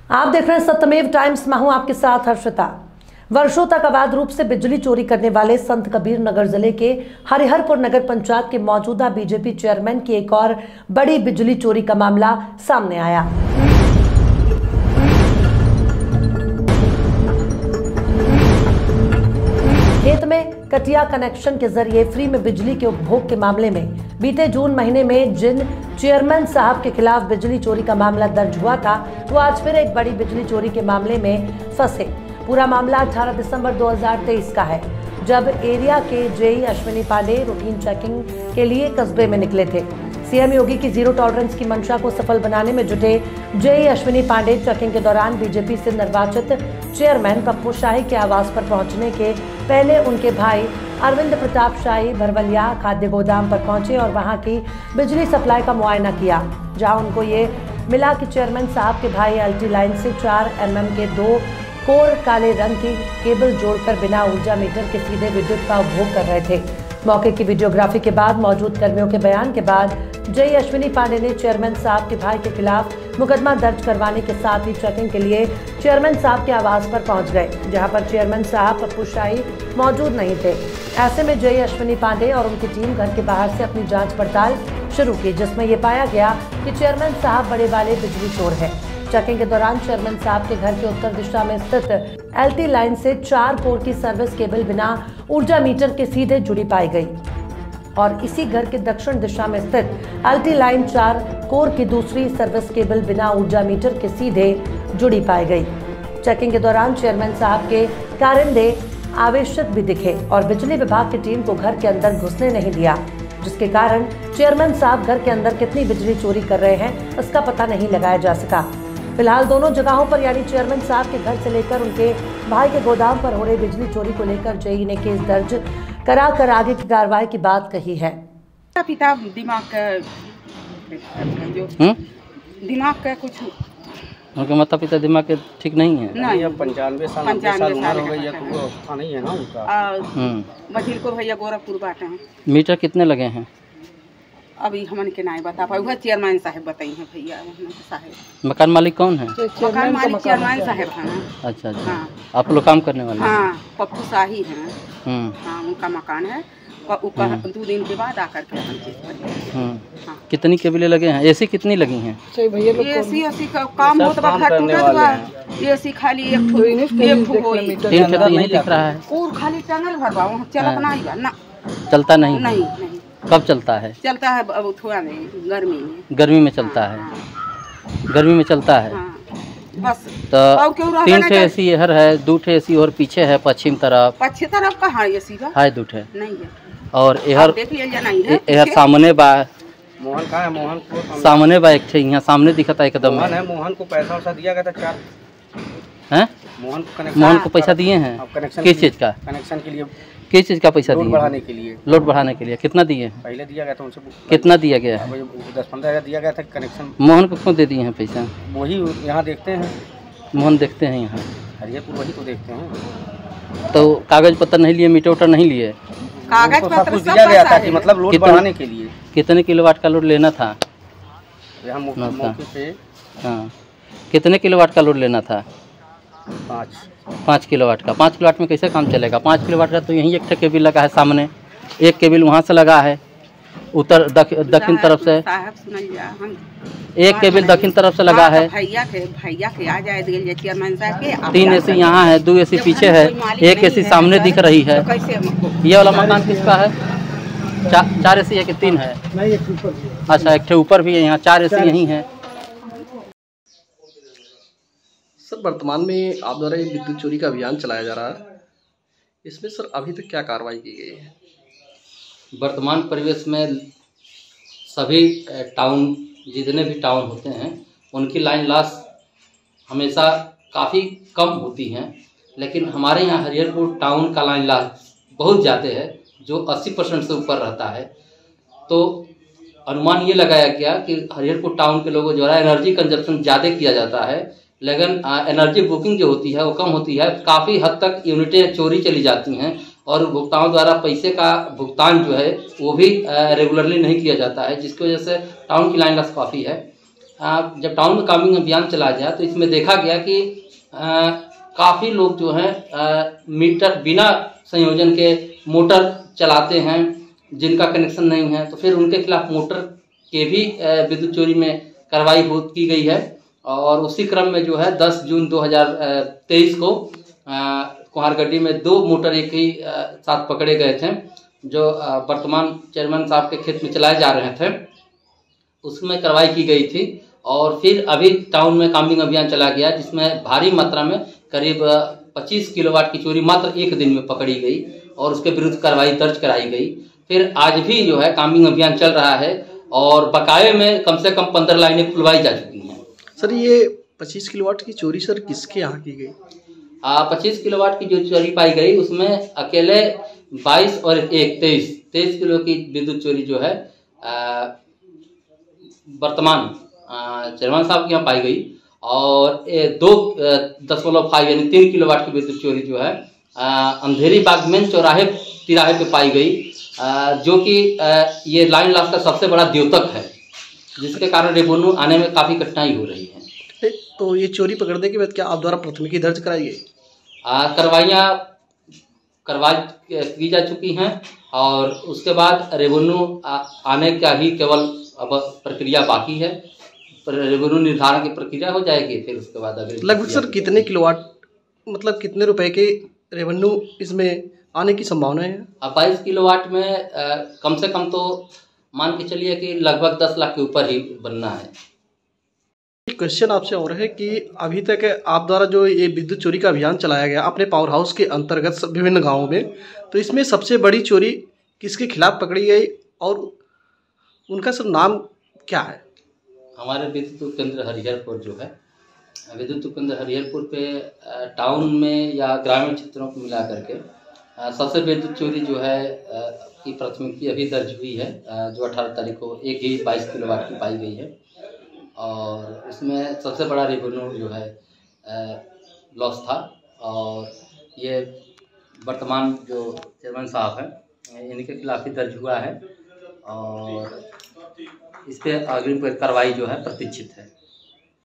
आप देख रहे हैं सत्यमेव टाइम्स। मैं हूं आपके साथ हर्षिता। वर्षों तक अवैध रूप से बिजली चोरी करने वाले संत कबीर नगर जिले के हरिहरपुर नगर पंचायत के मौजूदा बीजेपी चेयरमैन की एक और बड़ी बिजली चोरी का मामला सामने आया। खेत में कटिया कनेक्शन के जरिए फ्री में बिजली के उपभोग के मामले में बीते जून महीने में जिन चेयरमैन साहब के खिलाफ बिजली चोरी का मामला दर्ज हुआ था, वो आज फिर एक बड़ी बिजली चोरी के मामले में फंसे। पूरा मामला 18 दिसंबर 2023 का है, जब एरिया के JE Ashwini Pandey routine checking के लिए कस्बे में निकले थे। सीएम योगी की जीरो टॉलरेंस की मंशा को सफल बनाने में जुटे जेई अश्विनी पांडे चेकिंग के दौरान बीजेपी से निर्वाचित चेयरमैन पप्पू शाही के आवास पर पहुंचने के पहले उनके भाई अरविंद प्रताप शाही भरवलिया खाद्य गोदाम पर पहुंचे और वहां की बिजली सप्लाई का मुआयना किया, जहां उनको ये मिला कि चेयरमैन साहब के भाई एलटी लाइन से 4 mm के 2 कोर काले रंग की केबल जोड़कर बिना ऊर्जा मीटर के सीधे विद्युत का उपभोग कर रहे थे। मौके की वीडियोग्राफी के बाद मौजूद कर्मियों के बयान के बाद जेई अश्विनी पांडे ने चेयरमैन साहब के भाई के खिलाफ मुकदमा दर्ज करवाने के साथ ही चेकिंग के लिए चेयरमैन साहब के आवास पर पहुंच गए, जहां पर चेयरमैन साहब पप्पू शाही मौजूद नहीं थे। ऐसे में जेई अश्विनी पांडे और उनकी टीम घर के बाहर से अपनी जांच पड़ताल शुरू की, जिसमें ये पाया गया कि चेयरमैन साहब बड़े वाले बिजली चोर है। चेकिंग के दौरान चेयरमैन साहब के घर के उत्तर दिशा में स्थित एलटी लाइन से 4 कोर की सर्विस केबल बिना ऊर्जा मीटर के सीधे जुड़ी पाई गई और इसी घर के दक्षिण दिशा में स्थित एलटी लाइन 4 कोर की दूसरी सर्विस केबल बिना ऊर्जा मीटर के सीधे जुड़ी पाई गई। चेकिंग के दौरान चेयरमैन साहब के कारिंदे आवेशित भी दिखे और बिजली विभाग की टीम को घर के अंदर घुसने नहीं दिया, जिसके कारण चेयरमैन साहब घर के अंदर कितनी बिजली चोरी कर रहे हैं इसका पता नहीं लगाया जा सका। फिलहाल दोनों जगहों पर यानी चेयरमैन साहब के घर से लेकर उनके भाई के गोदाम पर हो रही बिजली चोरी को लेकर जेई ने केस दर्ज कराकर आगे की कार्रवाई की बात कही है। पिता दिमाग का कुछ उनके माता पिता दिमाग के ठीक नहीं है। नहीं, अब 95 साल उम्र हो गई है तो वो अवस्था नहीं है ना उनका। बहिल को भैया गोरखपुर बाटे हैं। मीटर कितने लगे हैं? अभी हमन के नहीं बता पाए, वह चेयरमैन साहब बताई हैं भैया साहब। मकान मालिक कौन है? मकान मालिक चेयरमैन साहब हैं। अच्छा अच्छा। हाँ। आप लोग काम करने वाले? हाँ, पप्पू शाही हैं। हाँ, उनका मकान है। 2 दिन के बाद आकर के हम चेक करेंगे। हाँ। कितनी केबलें लगे हैं? एसी कितनी लगी हैं? एसी का काम हो तो एसी खाली एक तीन ठेका नहीं दिख रहा है और खाली टनल भरवा वहाँ चलत नहीं है ना। चलता नहीं? नहीं। कब चलता है? चलता है अब थोड़ा नहीं, गर्मी में। गर्मी में चलता है। गर्मी में चलता है। बस तो 3 ठे एसी इधर है, 2 ठे एसी और पीछे है पश्चिम तरफ। पश्चिम तरफ कहाँ एसी है? 2 ठे नहीं है। और इधर सामने बा मोहन का है। मोहन को सामने बा एक ठे यहाँ सामने दिखता है एकदम। मोहन है। मोहन को पैसा दिया गया था 4 हैं? मोहन को पैसा दिए हैं? किस चीज़ का? कनेक्शन के लिए। किस चीज़ का पैसा दिए? बढ़ाने के लिए। लोड बढ़ाने के लिए। कितना दिए हैं? पहले दिया गया था उनसे। कितना दिया गया है? 10-15 हज़ार दिया गया था कनेक्शन। मोहन को क्यों दे दिए हैं पैसा? वही यहाँ देखते हैं। मोहन देखते हैं यहाँ हरिहरपुर, वही तो देखते हैं। तो कागज पत्र नहीं लिए, मीटर उटर नहीं लिए? कागज पत्र दिया गया था कि मतलब लोड बढ़ाने के लिए। कितने किलोवाट का लोड लेना था? यहाँ मौके पे। हाँ, कितने किलोवाट का लोड लेना था? 5 किलोवाट का। 5 किलोवाट में कैसे काम चलेगा? 5 किलोवाट का तो यहीं एक केबिल लगा है सामने, एक केबिल वहाँ से लगा है उत्तर दक्षिण तरफ से, एक केबिल दक्षिण तरफ से लगा है। भैया के आ जाए चेयरमैन साहब के 3 एसी यहाँ है, 2 एसी पीछे है, एक एसी सामने दिख रही है। ये वाला मकान किसका है? 4 एसी है कि 3 है? अच्छा, एक ठे ऊपर भी है, यहाँ 4 एसी यहीं है। सर, वर्तमान में आप द्वारा ये विद्युत चोरी का अभियान चलाया जा रहा है, इसमें सर अभी तक क्या कार्रवाई की गई है? वर्तमान परिवेश में सभी टाउन, जितने भी टाउन होते हैं, उनकी लाइन लॉस हमेशा काफ़ी कम होती हैं, लेकिन हमारे यहाँ हरिहरपुर टाउन का लाइन लॉस बहुत ज़्यादा है, जो 80% से ऊपर रहता है। तो अनुमान ये लगाया गया कि हरिहरपुर टाउन के लोगों द्वारा एनर्जी कंजप्शन ज़्यादा किया जाता है, लेकिन एनर्जी बुकिंग जो होती है वो कम होती है। काफ़ी हद तक यूनिटें चोरी चली जाती हैं और उपभोक्ताओं द्वारा पैसे का भुगतान जो है वो भी रेगुलरली नहीं किया जाता है, जिसकी वजह से टाउन की लाइन लॉस काफ़ी है। जब टाउन में कामिंग अभियान चलाया गया तो इसमें देखा गया कि काफ़ी लोग जो हैं मीटर बिना संयोजन के मोटर चलाते हैं, जिनका कनेक्शन नहीं है, तो फिर उनके खिलाफ मोटर के भी विद्युत चोरी में कार्रवाई की गई है। और उसी क्रम में जो है 10 जून 2023 को कुहारगड्डी में 2 मोटर एक ही साथ पकड़े गए थे, जो वर्तमान चेयरमैन साहब के खेत में चलाए जा रहे थे, उसमें कार्रवाई की गई थी। और फिर अभी टाउन में कामिंग अभियान चला गया, जिसमें भारी मात्रा में करीब 25 किलोवाट की चोरी मात्र एक दिन में पकड़ी गई और उसके विरुद्ध कार्रवाई दर्ज कराई गई। फिर आज भी जो है कामिंग अभियान चल रहा है और बकाये में कम से कम 15 लाइनें खुलवाई जा चुकी हैं। सर ये 25 किलोवाट की चोरी सर किसके यहाँ की गई? 25 किलोवाट की जो चोरी पाई गई उसमें अकेले 22 और 23 किलो की विद्युत चोरी जो है वर्तमान चेयरमैन साहब के यहाँ पाई गई। और 2.5 यानी 3 किलोवाट की विद्युत चोरी जो है अंधेरी बागमेन चौराहे तिराहे पे पाई गई, जो कि ये लाइन लॉस का सबसे बड़ा द्योतक है, जिसके कारण रेवेन्यू आने में काफ़ी कठिनाई हो रही है। तो ये चोरी पकड़ने के बाद क्या आप द्वारा प्राथमिकी दर्ज कराई गई? कार्रवाई की जा चुकी हैं और उसके बाद रेवेन्यू आने का ही केवल अब प्रक्रिया बाकी है। रेवेन्यू निर्धारण की प्रक्रिया हो जाएगी, फिर उसके बाद अगर लगभग सर कितने किलोवाट मतलब कितने रुपए के रेवेन्यू इसमें आने की संभावना है? 22 किलोवाट में कम से कम तो मान के चलिए कि लगभग 10 लाख के ऊपर ही बनना है। क्वेश्चन आपसे और है कि अभी तक आप द्वारा जो ये विद्युत चोरी का अभियान चलाया गया अपने पावर हाउस के अंतर्गत विभिन्न गाँवों में, तो इसमें सबसे बड़ी चोरी किसके खिलाफ पकड़ी गई और उनका सब नाम क्या है? हमारे विद्युत केंद्र हरिहरपुर जो है, विद्युत केंद्र हरिहरपुर पे टाउन में या ग्रामीण क्षेत्रों को मिला करके सबसे विद्युत चोरी जो है की प्राथमिकी अभी दर्ज हुई है, जो 18 तारीख को एक ही 22 किलोवाट की पाई गई है। और उसमें सबसे बड़ा रेवेन्यू जो है लॉस था। और ये वर्तमान जो चेयरमैन साहब हैं इनके खिलाफ ही दर्ज हुआ है और इस पर अग्रिम कार्रवाई जो है प्रतीक्षित है।